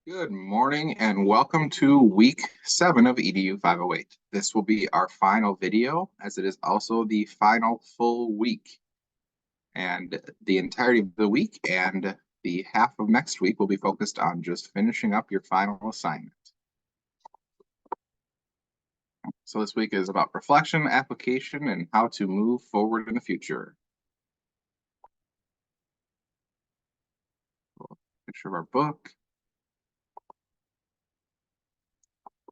Good morning and welcome to week 7 of EDU 508. This will be our final video as it is also the final full week. And the entirety of the week and the half of next week will be focused on just finishing up your final assignment. So this week is about reflection, application, and how to move forward in the future. Picture of our book.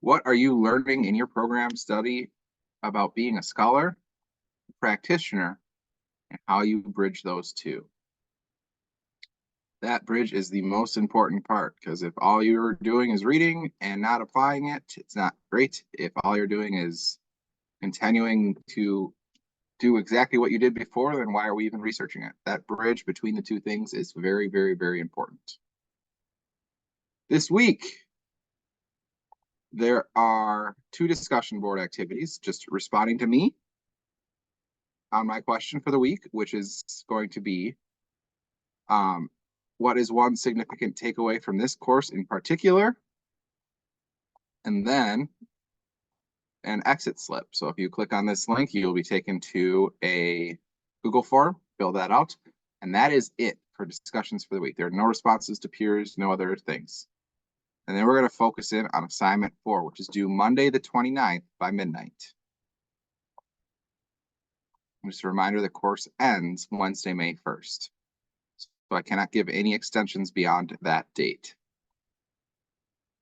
What are you learning in your program study about being a scholar, practitioner, and how you bridge those two? That bridge is the most important part, because if all you're doing is reading and not applying it, it's not great. If all you're doing is continuing to do exactly what you did before, then why are we even researching it? That bridge between the two things is very, very, very important. This week, there are 2 discussion board activities, just responding to me on my question for the week, which is going to be, what is one significant takeaway from this course in particular? And then an exit slip. So if you click on this link, you'll be taken to a Google form, fill that out, and that is it for discussions for the week. There are no responses to peers, no other things. And then we're going to focus in on assignment 4, which is due Monday the 29th by midnight. Just a reminder, the course ends Wednesday, May 1st. So I cannot give any extensions beyond that date.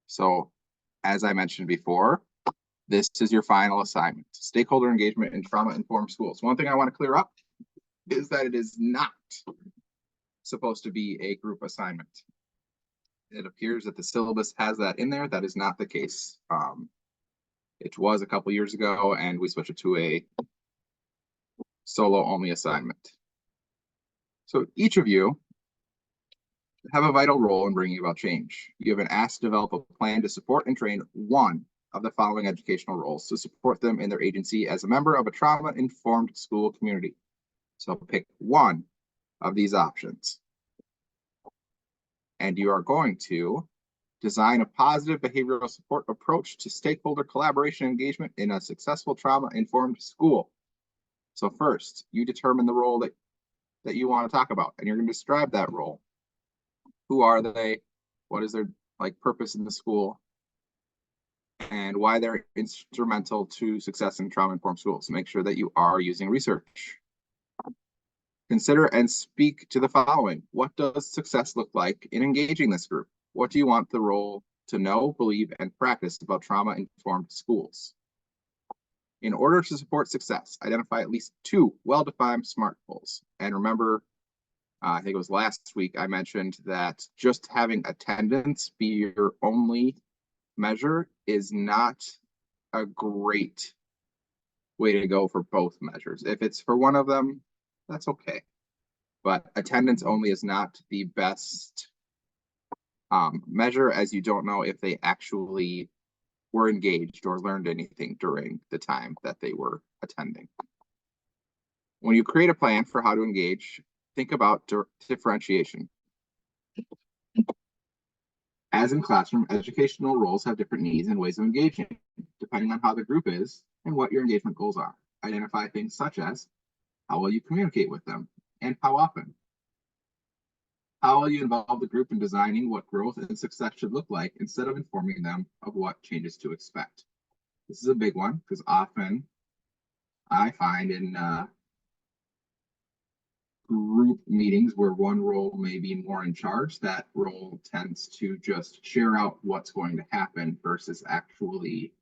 So as I mentioned before, this is your final assignment. Stakeholder engagement in trauma-informed schools. One thing I want to clear up is that it is not supposed to be a group assignment. It appears that the syllabus has that in there. That is not the case. It was a couple years ago, and we switched it to a solo-only assignment. So each of you have a vital role in bringing about change. You have been asked to develop a plan to support and train one of the following educational roles to support them in their agency as a member of a trauma-informed school community. So pick one of these options. And you are going to design a positive behavioral support approach to stakeholder collaboration and engagement in a successful trauma-informed school. So first, you determine the role that you want to talk about, and you're going to describe that role. Who are they? What is their purpose in the school? And why they're instrumental to success in trauma-informed schools. Make sure that you are using research. Consider and speak to the following. What does success look like in engaging this group? What do you want the role to know, believe, and practice about trauma-informed schools? In order to support success, identify at least 2 well-defined SMART goals. And remember, I think it was last week I mentioned that just having attendance be your only measure is not a great way to go for both measures. If it's for one of them, that's okay. But attendance only is not the best measure, as you don't know if they actually were engaged or learned anything during the time that they were attending. When you create a plan for how to engage, think about differentiation. As in classroom, educational roles have different needs and ways of engaging, depending on how the group is and what your engagement goals are. Identify things such as how will you communicate with them and how often. How will you involve the group in designing what growth and success should look like instead of informing them of what changes to expect? This is a big one because often I find in group meetings where one role may be more in charge, that role tends to just share out what's going to happen versus actually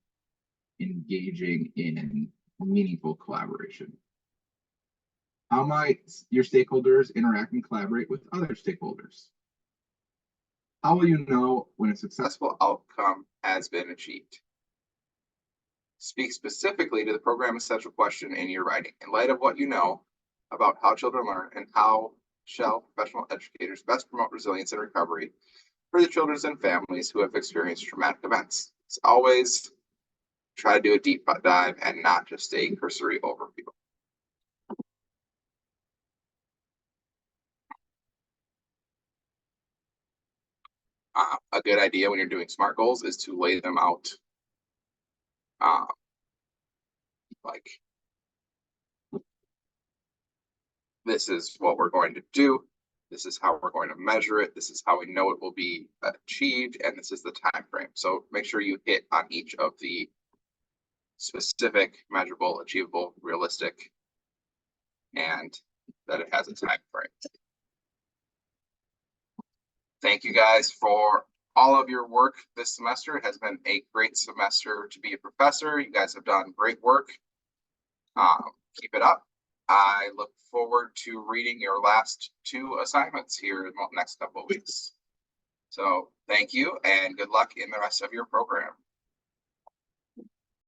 engaging in meaningful collaboration. How might your stakeholders interact and collaborate with other stakeholders? How will you know when a successful outcome has been achieved? Speak specifically to the program essential question in your writing. In light of what you know about how children learn and how shall professional educators best promote resilience and recovery for the children and families who have experienced traumatic events. It's always try to do a deep dive and not just a cursory overview. a good idea when you're doing SMART goals is to lay them out. Like, this is what we're going to do. This is how we're going to measure it. This is how we know it will be achieved. And this is the time frame. So make sure you hit on each of the specific, measurable, achievable, realistic, and that it has a time frame. Thank you guys for all of your work this semester. It has been a great semester to be a professor. You guys have done great work. Keep it up. I look forward to reading your last 2 assignments here in the next couple of weeks. So thank you and good luck in the rest of your program.